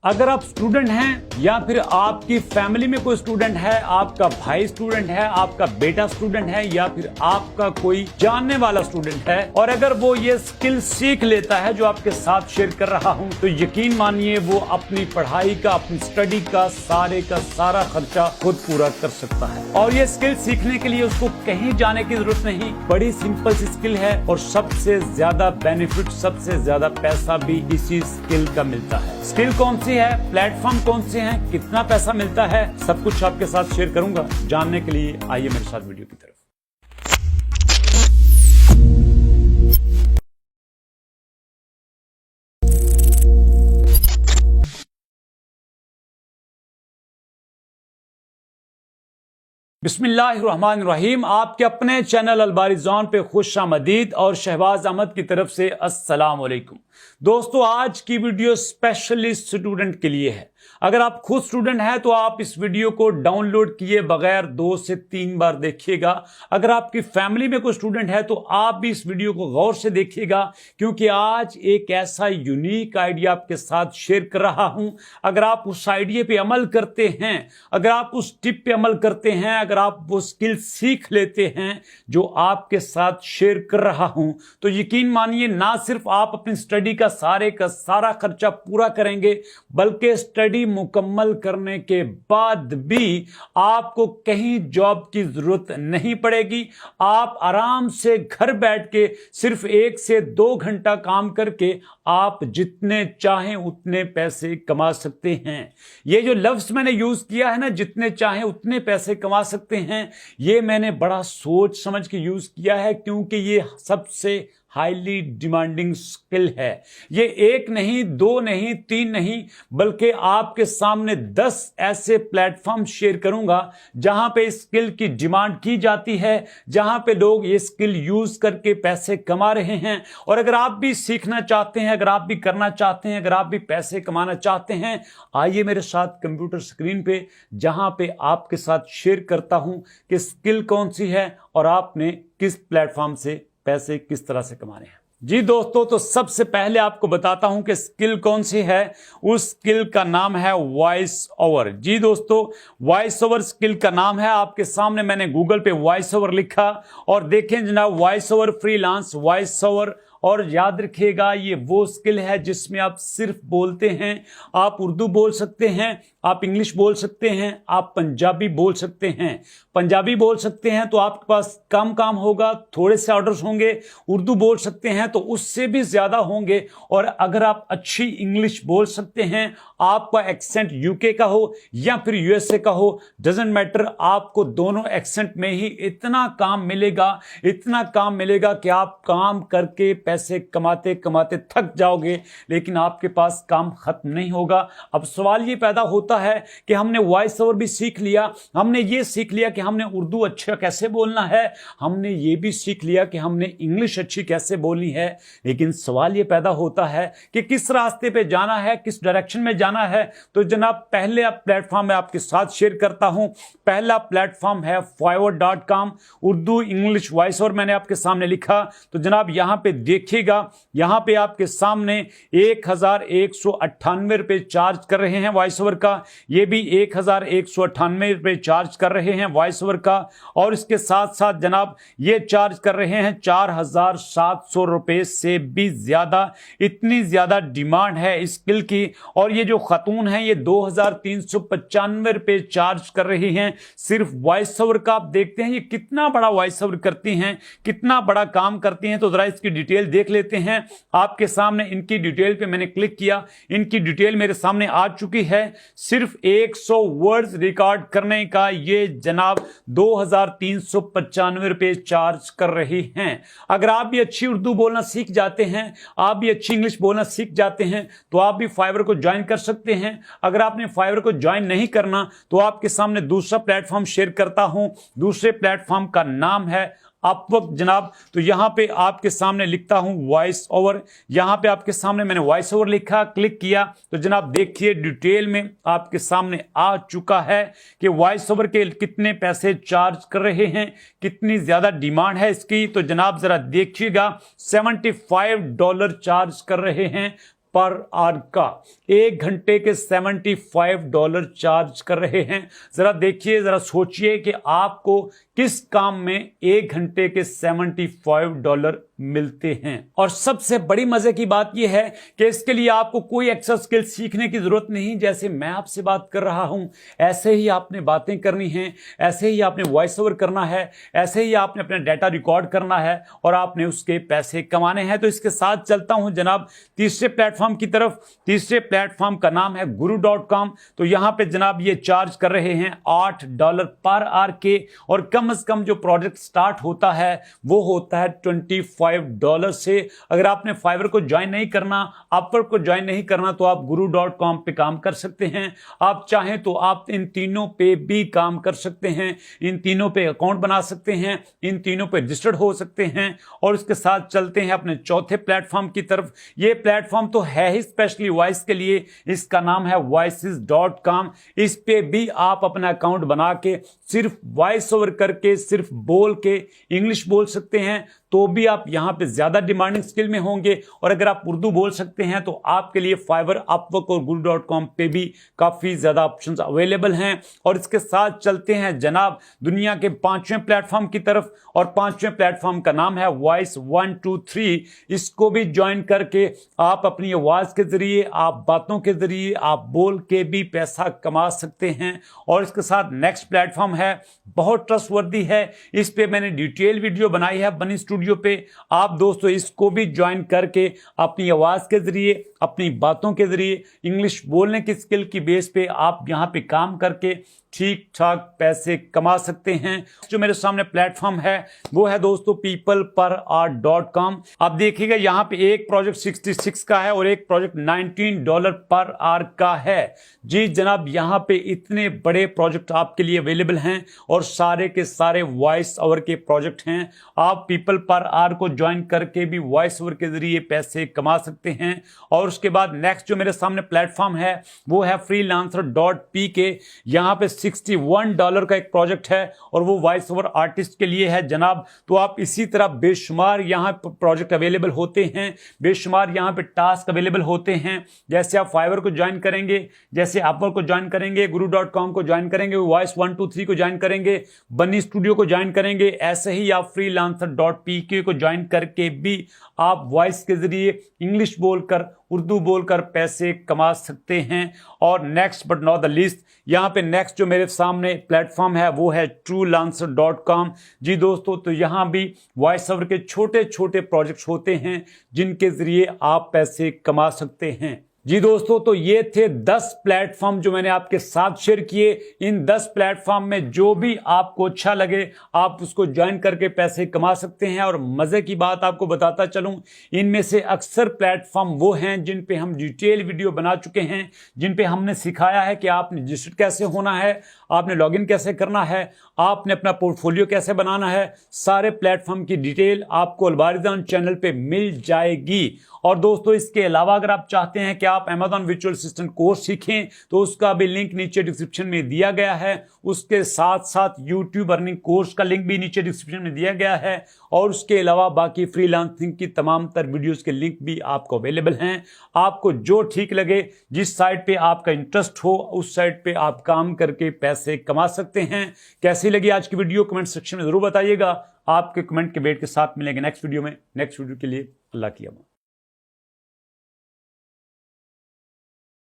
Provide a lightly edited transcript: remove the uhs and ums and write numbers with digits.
अगर आप स्टूडेंट हैं या फिर आपकी फैमिली में कोई स्टूडेंट है, आपका भाई स्टूडेंट है, आपका बेटा स्टूडेंट है या फिर आपका कोई जानने वाला स्टूडेंट है और अगर वो ये स्किल सीख लेता है जो आपके साथ शेयर कर रहा हूं, तो यकीन मानिए वो अपनी पढ़ाई का, अपनी स्टडी का सारा खर्चा खुद पूरा कर सकता है। और ये स्किल सीखने के लिए उसको कहीं जाने की जरूरत नहीं, बड़ी सिंपल सी स्किल है और सबसे ज्यादा बेनिफिट, सबसे ज्यादा पैसा भी इसी स्किल का मिलता है। स्किल कौन सी है, प्लेटफॉर्म कौन से हैं, कितना पैसा मिलता है, सब कुछ आपके साथ शेयर करूंगा। जानने के लिए आइए मेरे साथ वीडियो की तरफ। बिस्मिल्लाहिर्रहमानिर्रहीम। आपके अपने चैनल अलबारी जोन पे खुशामदीद और शहबाज अहमद की तरफ से अस्सलाम वालेकुम। दोस्तों, आज की वीडियो स्पेशली स्टूडेंट के लिए है। अगर आप खुद स्टूडेंट हैं तो आप इस वीडियो को डाउनलोड किए बगैर 2 से 3 बार देखिएगा। अगर आपकी फैमिली में कोई स्टूडेंट है तो आप भी इस वीडियो को गौर से देखिएगा, क्योंकि आज एक ऐसा यूनिक आइडिया आपके साथ शेयर कर रहा हूं। अगर आप उस आइडिया पे अमल करते हैं, अगर आप उस टिप पे अमल करते हैं, अगर आप वो स्किल सीख लेते हैं जो आपके साथ शेयर कर रहा हूं, तो यकीन मानिए ना सिर्फ आप अपनी स्टडी का सारा खर्चा पूरा करेंगे, बल्कि स्टडी मुकम्मल करने के बाद भी आपको कहीं जॉब की जरूरत नहीं पड़ेगी। आप आराम से घर बैठ के सिर्फ 1 से 2 घंटा काम करके आप जितने चाहें उतने पैसे कमा सकते हैं। ये जो लफ्ज मैंने यूज किया है ना, जितने चाहें उतने पैसे कमा सकते हैं, ये मैंने बड़ा सोच समझ के यूज किया है, क्योंकि ये सबसे हाईली डिमांडिंग स्किल है। ये 1 नहीं, 2 नहीं, 3 नहीं, बल्कि आपके सामने 10 ऐसे प्लेटफॉर्म शेयर करूंगा जहां पे इस स्किल की डिमांड की जाती है, जहां पे लोग ये स्किल यूज करके पैसे कमा रहे हैं। और अगर आप भी सीखना चाहते हैं, अगर आप भी करना चाहते हैं, अगर आप भी पैसे कमाना चाहते हैं, आइए मेरे साथ कंप्यूटर स्क्रीन पे, जहां पे आपके साथ शेयर करता हूं कि स्किल कौन सी है और आपने किस प्लेटफॉर्म से पैसे किस तरह से कमाने हैं। जी दोस्तों, तो सबसे पहले आपको बताता हूं कि स्किल कौन सी है। उस स्किल का नाम है वॉइस ओवर। जी दोस्तों, वॉइस ओवर स्किल का नाम है। आपके सामने मैंने गूगल पे वॉइस ओवर लिखा और देखें जनाब, voice over freelance, voice over. और याद रखिएगा, ये वो स्किल है जिसमें आप सिर्फ बोलते हैं। आप उर्दू बोल सकते हैं, आप इंग्लिश बोल सकते हैं, आप पंजाबी बोल सकते हैं। पंजाबी बोल सकते हैं तो आपके पास कम काम होगा, थोड़े से ऑर्डर्स होंगे। उर्दू बोल सकते हैं तो उससे भी ज्यादा होंगे। और अगर आप अच्छी इंग्लिश बोल सकते हैं, आपका एक्सेंट यूके का हो या फिर यूएसए का हो, डजंट मैटर, आपको दोनों एक्सेंट में ही इतना काम मिलेगा, इतना काम मिलेगा कि आप काम करके पैसे कमाते कमाते थक जाओगे, लेकिन आपके पास काम खत्म नहीं होगा। अब सवाल ये पैदा होता है कि हमने वॉइस ओवर भी सीख लिया, हमने ये सीख लिया कि हमने उर्दू अच्छा कैसे बोलना है, हमने ये भी सीख लिया कि हमने इंग्लिश अच्छी कैसे बोलनी है, लेकिन सवाल ये पैदा होता है कि किस रास्ते पे जाना है, किस डायरेक्शन में जाना है। तो जनाब, पहले प्लेटफॉर्म मैं आपके साथ शेयर करता हूं। पहला प्लेटफॉर्म है fiverr.com। Urdu English voice over मैंने आपके सामने लिखा, तो जनाब यहां पे देखिएगा, यहां पे आपके सामने 1198 रुपए चार्ज कर रहे हैं वॉइस ओवर का। ये भी 1198 रुपए चार्ज कर रहे हैं वॉइस ओवर का। और इसके साथ साथ जनाब ये चार्ज कर रहे हैं 4700 रुपए से भी ज्यादा। इतनी ज्यादा डिमांड है इस स्किल की। और ये जो खातून है, ये 2395 रुपए चार्ज कर रही हैं सिर्फ वॉइस ओवर का। आप देखते हैं ये कितना बड़ा वॉइस ओवर करती हैं, कितना बड़ा काम करती हैं। तो जरा इसकी डिटेल देख लेते हैं। आपके सामने इनकी डिटेल पे मैंने क्लिक किया, इनकी डिटेल मेरे सामने आ चुकी है। सिर्फ 100 वर्ड्स रिकॉर्ड करने का ये जनाब 2395 रुपए चार्ज कर रही हैं। अगर आप भी अच्छी उर्दू बोलना सीख जाते हैं, आप भी अच्छी इंग्लिश बोलना सीख जाते हैं, तो आप भी फाइवर को ज्वाइन कर सकते हैं। अगर आपने फाइवर को ज्वाइन नहीं करना तो आपके सामने दूसरा प्लेटफॉर्म शेयर करता हूं। दूसरे प्लेटफॉर्म का नाम है अपवर्क जनाब। तो यहां पे आपके सामने लिखता हूं वॉइस ओवर। यहां पे आपके सामने मैंने वॉइस ओवर लिखा, क्लिक किया, तो जनाब देखिए डिटेल में आपके सामने आ चुका है कि वॉइस ओवर के कितने पैसे चार्ज कर रहे हैं, कितनी ज्यादा डिमांड है इसकी। तो जनाब जरा देखिएगा, $75 चार्ज कर रहे हैं पर आवर का 1 घंटे के $75 चार्ज कर रहे हैं। जरा देखिए, जरा सोचिए कि आपको किस काम में 1 घंटे के $75 मिलते हैं। और सबसे बड़ी मजे की बात यह है कि इसके लिए आपको कोई एक्स्ट्रा स्किल सीखने की जरूरत नहीं। जैसे मैं आपसे बात कर रहा हूं ऐसे ही आपने बातें करनी है, ऐसे ही आपने वॉइस ओवर करना है, ऐसे ही आपने अपना डाटा रिकॉर्ड करना है और आपने उसके पैसे कमाने हैं। तो इसके साथ चलता हूं जनाब तीसरे प्लेटफॉर्म की तरफ। तीसरे प्लेटफॉर्म का नाम है guru.com। तो यहां पे जनाब ये चार्ज कर रहे हैं $8 पर आवर के, और कम से कम जो प्रोजेक्ट स्टार्ट होता है वो होता है $25 से। अगर आपने फाइवर को ज्वाइन नहीं करना, अपवर्क को ज्वाइन नहीं करना, तो आप guru.com पे काम कर सकते हैं। आप चाहें तो आप इन तीनों पे भी काम कर सकते हैं, इन तीनों पे अकाउंट बना सकते हैं, इन तीनों पे रजिस्टर्ड हो सकते हैं। और इसके साथ चलते हैं अपने चौथे प्लेटफॉर्म की तरफ। ये प्लेटफॉर्म तो है ही स्पेशली वॉइस के लिए, इसका नाम है voices.com। इस पे भी आप अपना अकाउंट बना के सिर्फ वॉइस ओवर करके, सिर्फ बोल के इंग्लिश बोल सकते हैं, तो भी आप यहां पे ज्यादा डिमांडिंग स्किल में होंगे। और अगर आप उर्दू बोल सकते हैं तो आपके लिए फाइवर, अपवर्क और guru.com पे भी काफी ज्यादा ऑप्शंस अवेलेबल हैं। और इसके साथ चलते हैं जनाब दुनिया के 5वें प्लेटफॉर्म की तरफ, और 5वें प्लेटफॉर्म का नाम है voice123। इसको भी ज्वाइन करके आप अपनी आवाज के जरिए, आप बातों के जरिए, आप बोल के भी पैसा कमा सकते हैं। और इसके साथ नेक्स्ट प्लेटफॉर्म है, बहुत ट्रस्टवर्दी है, इस पे मैंने डिटेल वीडियो बनाई है बनी स्टूडियो पे। आप दोस्तों इसको भी ज्वाइन करके अपनी आवाज के जरिए, अपनी बातों के जरिए, इंग्लिश बोलने की स्किल की बेस पे आप यहां पे काम करके ठीक ठाक पैसे कमा सकते हैं। जो मेरे सामने प्लेटफॉर्म है वो है दोस्तों peopleperhour.com। आप देखिएगा यहां पे एक प्रोजेक्ट 66 का है और एक प्रोजेक्ट $19 पर आवर का है। जी जनाब, यहां पे इतने बड़े प्रोजेक्ट आपके लिए अवेलेबल हैं और सारे के सारे वॉइस ओवर के प्रोजेक्ट हैं। आप पीपल पर आवर को ज्वाइन करके भी वॉइस ओवर के जरिए पैसे कमा सकते हैं। और उसके बाद नेक्स्ट जो मेरे सामने प्लेटफॉर्म है वो है freelancer.pk। यहां पे $61 का एक प्रोजेक्ट है और वो वॉइस ओवर आर्टिस्ट के लिए है जनाब। तो आप इसी तरह बेशुमार यहाँ प्रोजेक्ट अवेलेबल होते हैं, बेशुमार यहाँ पे टास्क अवेलेबल होते हैं। जैसे आप फाइवर को ज्वाइन करेंगे, जैसे अपवर्क को ज्वाइन करेंगे, guru.com को ज्वाइन करेंगे, voice123 को ज्वाइन करेंगे, बनी स्टूडियो को ज्वाइन करेंगे, ऐसे ही आप freelancer.pk को ज्वाइन करके भी आप वॉइस के जरिए इंग्लिश बोलकर, उर्दू बोलकर पैसे कमा सकते हैं। और next but not the least, यहाँ पे नेक्स्ट जो मेरे सामने प्लेटफॉर्म है वो है truelancer.com। जी दोस्तों, तो यहाँ भी वॉइस ओवर के छोटे छोटे प्रोजेक्ट्स होते हैं जिनके जरिए आप पैसे कमा सकते हैं। जी दोस्तों, तो ये थे 10 प्लेटफॉर्म जो मैंने आपके साथ शेयर किए। इन 10 प्लेटफॉर्म में जो भी आपको अच्छा लगे आप उसको ज्वाइन करके पैसे कमा सकते हैं। और मजे की बात आपको बताता चलूं, इनमें से अक्सर प्लेटफॉर्म वो हैं जिन पे हम डिटेल वीडियो बना चुके हैं, जिन पे हमने सिखाया है कि आपने रजिस्टर्ड कैसे होना है, आपने लॉगिन कैसे करना है, आपने अपना पोर्टफोलियो कैसे बनाना है। सारे प्लेटफॉर्म की डिटेल आपको अलबारिजान चैनल पे मिल जाएगी। और दोस्तों इसके अलावा अगर आप चाहते हैं कि आप Amazon वर्चुअल असिस्टेंट कोर्स सीखें तो उसका भी लिंक नीचे डिस्क्रिप्शन में दिया गया है। उसके साथ साथ YouTube अर्निंग कोर्स का लिंक भी नीचे डिस्क्रिप्शन में दिया गया है। और उसके अलावा बाकी फ्रीलांसिंग की तमाम तर वीडियोस के लिंक भी आपको अवेलेबल हैं। आपको जो ठीक लगे, जिस साइट पे आपका इंटरेस्ट हो, उस साइट पे आप काम करके पैसे कमा सकते हैं। कैसी लगी आज की वीडियो कमेंट सेक्शन में जरूर बताइएगा। आपके कमेंट के वेट के साथ मिलेंगे नेक्स्ट वीडियो में। नेक्स्ट वीडियो के लिए अल्लाह की अमान।